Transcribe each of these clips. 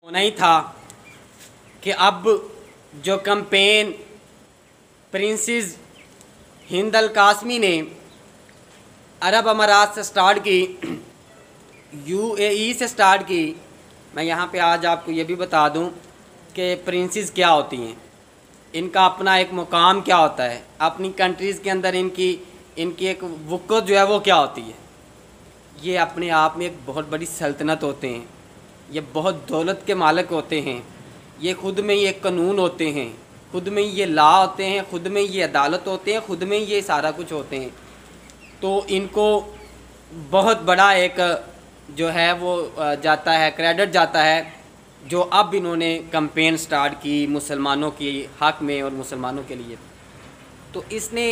होना ही था कि अब जो कैंपेन प्रिंसेस हिंद अल कासमी ने अरब अमारात से स्टार्ट की, यूएई से स्टार्ट की। मैं यहाँ पे आज आपको ये भी बता दूँ कि प्रिंसेस क्या होती हैं, इनका अपना एक मुकाम क्या होता है, अपनी कंट्रीज़ के अंदर इनकी एक वक़्त जो है वो क्या होती है। ये अपने आप में एक बहुत बड़ी सल्तनत होते हैं, ये बहुत दौलत के मालिक होते हैं, ये ख़ुद में ही एक कानून होते हैं, ख़ुद में ही ये लॉ होते हैं, ख़ुद में ही ये अदालत होते हैं, ख़ुद में ही ये सारा कुछ होते हैं। तो इनको बहुत बड़ा एक जो है वो जाता है, क्रेडिट जाता है, जो अब इन्होंने कैंपेन स्टार्ट की मुसलमानों के हक़ में और मुसलमानों के लिए। तो इसने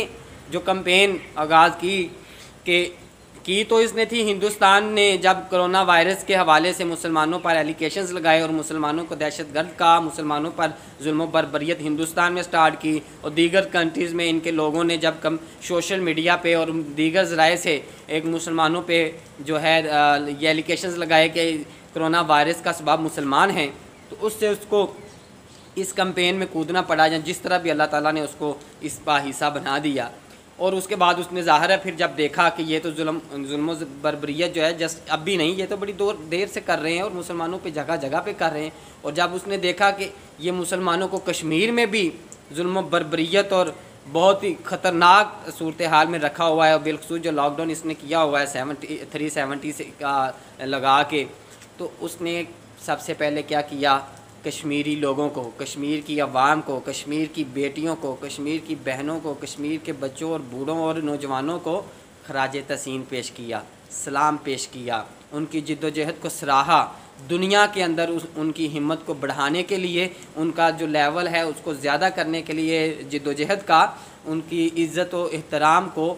जो कैंपेन आगाज़ की तो इसने थी हिंदुस्तान ने जब कोरोना वायरस के हवाले से मुसलमानों पर एलिगेशंस लगाए और मुसलमानों को दहशतगर्द कहा, मुसलमानों पर जुल्म बर्बरियत हिंदुस्तान में स्टार्ट की और दीगर कंट्रीज़ में इनके लोगों ने जब सोशल मीडिया पे और दीगर ज़राए से एक मुसलमानों पे जो है ये एलिगेशंस लगाए कि कोरोना वायरस का सबब मुसलमान हैं, तो उससे उसको इस कैंपेन में कूदना पड़ा, या जिस तरह भी अल्लाह ताला ने उसको इस का हिस्सा बना दिया। और उसके बाद उसने ज़ाहिर है फिर जब देखा कि ये तो जुल्म बर्बरियत जो है जस्ट अब भी नहीं, ये तो बड़ी देर से कर रहे हैं और मुसलमानों पे जगह जगह पे कर रहे हैं, और जब उसने देखा कि ये मुसलमानों को कश्मीर में भी जुल्म बर्बरियत और बहुत ही ख़तरनाक सूरत हाल में रखा हुआ है, और बिलखसूस जो लॉकडाउन इसने किया हुआ है 370 से का लगा के, तो उसने सबसे पहले क्या किया, कश्मीरी लोगों को, कश्मीर की अवाम को, कश्मीर की बेटियों को, कश्मीर की बहनों को, कश्मीर के बच्चों और बूढ़ों और नौजवानों को खराज तहसीन पेश किया, सलाम पेश किया, उनकी जिद्दोजहद को सराहा। दुनिया के अंदर उनकी हिम्मत को बढ़ाने के लिए, उनका जो लेवल है उसको ज़्यादा करने के लिए जिद्दोजहद का, उनकी इज़्ज़त व एहतराम को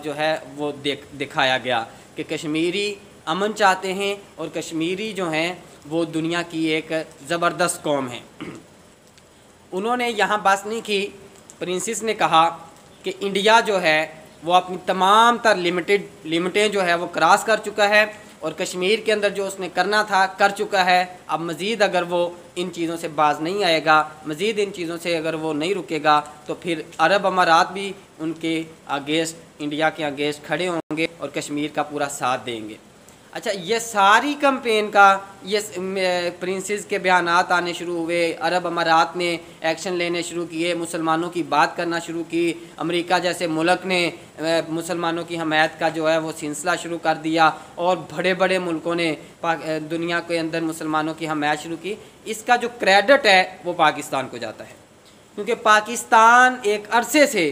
जो है वो दिखाया गया कि कश्मीरी अमन चाहते हैं और कश्मीरी जो हैं वो दुनिया की एक ज़बरदस्त कौम है। उन्होंने यहाँ बस नहीं की, प्रिंसेस ने कहा कि इंडिया जो है वो अपनी तमाम तर लिमिटें जो है वो क्रॉस कर चुका है, और कश्मीर के अंदर जो उसने करना था कर चुका है। अब मज़ीद अगर वो इन चीज़ों से बाज नहीं आएगा, मज़ीद इन चीज़ों से अगर वो नहीं रुकेगा, तो फिर अरब अमारात भी उनके अगेंस्ट, इंडिया के अगेंस्ट खड़े होंगे और कश्मीर का पूरा साथ देंगे। अच्छा, ये सारी कैंपेन का ये प्रिंसेस के बयानात आने शुरू हुए, अरब अमारात ने एक्शन लेने शुरू किए, मुसलमानों की बात करना शुरू की, अमेरिका जैसे मुल्क ने मुसलमानों की हमायत का जो है वो सिलसिला शुरू कर दिया, और बड़े बड़े मुल्कों ने दुनिया के अंदर मुसलमानों की हमायत शुरू की। इसका जो क्रेडिट है वो पाकिस्तान को जाता है, क्योंकि पाकिस्तान एक अरसे से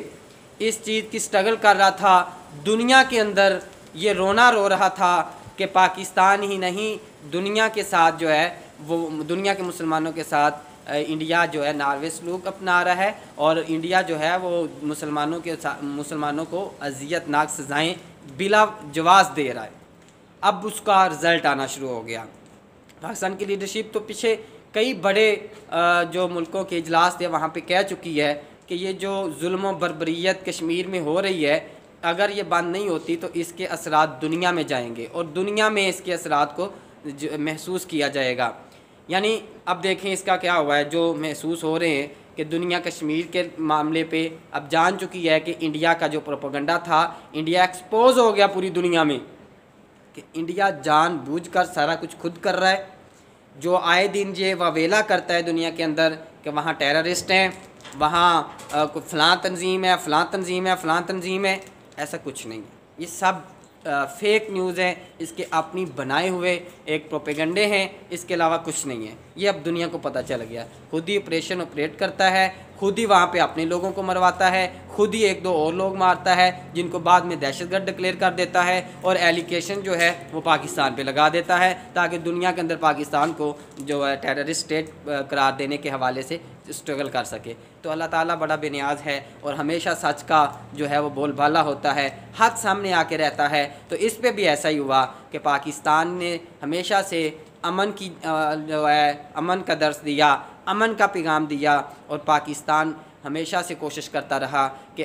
इस चीज़ की स्ट्रगल कर रहा था, दुनिया के अंदर ये रोना रो रहा था कि पाकिस्तान ही नहीं दुनिया के साथ जो है वो, दुनिया के मुसलमानों के साथ इंडिया जो है नारवे सलूक अपना रहा है, और इंडिया जो है वो मुसलमानों को अजियतनाक सज़ाएँ बिला जवाज़ दे रहा है। अब उसका रिज़ल्ट आना शुरू हो गया। पाकिस्तान की लीडरशिप तो पीछे कई बड़े जो मुल्कों के इजलास थे वहाँ पे कह चुकी है कि ये जो जुल्म बर्बरियत कश्मीर में हो रही है, अगर ये बंद नहीं होती तो इसके असरात दुनिया में जाएंगे और दुनिया में इसके असरात को महसूस किया जाएगा। यानी अब देखें इसका क्या हुआ है, जो महसूस हो रहे हैं कि दुनिया कश्मीर के मामले पे अब जान चुकी है कि इंडिया का जो प्रोपेगेंडा था, इंडिया एक्सपोज हो गया पूरी दुनिया में कि इंडिया जानबूझकर सारा कुछ खुद कर रहा है। जो आए दिन ये वावेला करता है दुनिया के अंदर कि वहाँ टेररिस्ट हैं, वहाँ फ़लाँ तंजीम है, फ़लाँ तंजीम है, फ़लाँ तंजीम है, ऐसा कुछ नहीं है। ये सब फेक न्यूज़ है, इसके अपनी बनाए हुए एक प्रोपेगेंडे हैं, इसके अलावा कुछ नहीं है। ये अब दुनिया को पता चल गया। खुद ही ऑपरेशन ऑपरेट करता है, खुद ही वहाँ पे अपने लोगों को मरवाता है, खुद ही एक दो और लोग मारता है जिनको बाद में दहशतगर्द डिक्लेयर कर देता है, और एलिगेशन जो है वो पाकिस्तान पे लगा देता है ताकि दुनिया के अंदर पाकिस्तान को जो है टेररिस्ट स्टेट करार देने के हवाले से स्ट्रगल कर सके। तो अल्लाह ताला बड़ा बेनियाज है और हमेशा सच का जो है वो बोलबाला होता है, हक़ सामने आके रहता है। तो इस पे भी ऐसा ही हुआ कि पाकिस्तान ने हमेशा से अमन की जो है अमन का दर्स दिया, अमन का पैगाम दिया, और पाकिस्तान हमेशा से कोशिश करता रहा कि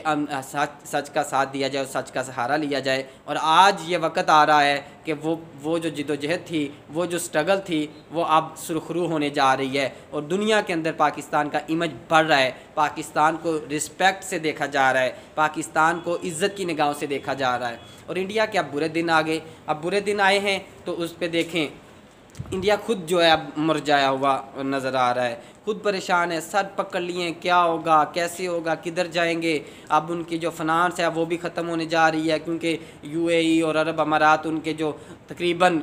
सच का साथ दिया जाए और सच का सहारा लिया जाए। और आज ये वक्त आ रहा है कि वो जो जिद्दोजहद थी, वो जो स्ट्रगल थी, वो अब सुरखरू होने जा रही है और दुनिया के अंदर पाकिस्तान का इमेज बढ़ रहा है। पाकिस्तान को रिस्पेक्ट से देखा जा रहा है, पाकिस्तान को इज़्ज़त की निगाहों से देखा जा रहा है। और इंडिया के अब बुरे दिन आ गए, अब बुरे दिन आए हैं तो उस पर देखें, इंडिया खुद जो है अब मुरझाया हुआ नज़र आ रहा है, खुद परेशान है, सर पकड़ लिए, क्या होगा, कैसे होगा, किधर जाएंगे। अब उनकी जो फाइनेंस है वो भी ख़त्म होने जा रही है, क्योंकि यूएई और अरब अमारात उनके जो तकरीबन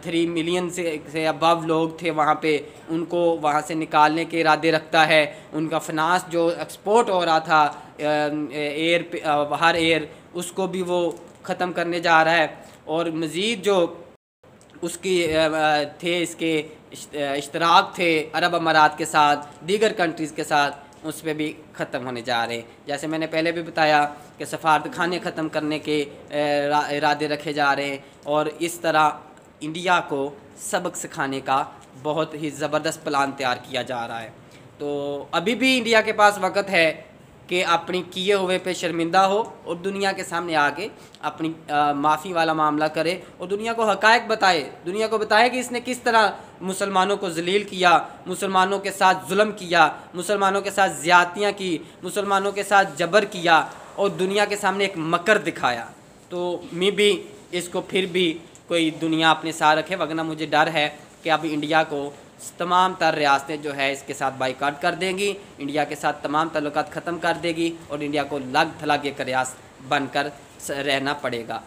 3 मिलियन से अबव लोग थे वहाँ पे, उनको वहाँ से निकालने के इरादे रखता है। उनका फाइनेंस जो एक्सपोर्ट हो रहा था बाहर एयर, उसको भी वो ख़त्म करने जा रहा है। और मज़ीद जो उसकी थे इसके इश्तराक थे अरब अमारात के साथ, दीगर कंट्रीज़ के साथ, उस पर भी ख़त्म होने जा रहे हैं। जैसे मैंने पहले भी बताया कि सफारत खाने ख़त्म करने के इरादे रखे जा रहे हैं। और इस तरह इंडिया को सबक सिखाने का बहुत ही ज़बरदस्त प्लान तैयार किया जा रहा है। तो अभी भी इंडिया के पास वक्त है कि अपनी किए हुए पे शर्मिंदा हो और दुनिया के सामने आके अपनी माफ़ी वाला मामला करे और दुनिया को हक़ाइक़ बताए, दुनिया को बताए कि इसने किस तरह मुसलमानों को ज़लील किया, मुसलमानों के साथ जुल्म किया, मुसलमानों के साथ ज़्यादतियाँ की, मुसलमानों के साथ जबर किया और दुनिया के सामने एक मकर दिखाया। तो मैं भी इसको फिर भी कोई दुनिया अपने साथ रखे, वरना मुझे डर है कि अब इंडिया को तमाम तर रियासतें जो है इसके साथ बाइकाट कर देंगी, इंडिया के साथ तमाम ताल्लुकात ख़त्म कर देगी और इंडिया को लग थलग एक रियासत बनकर रहना पड़ेगा।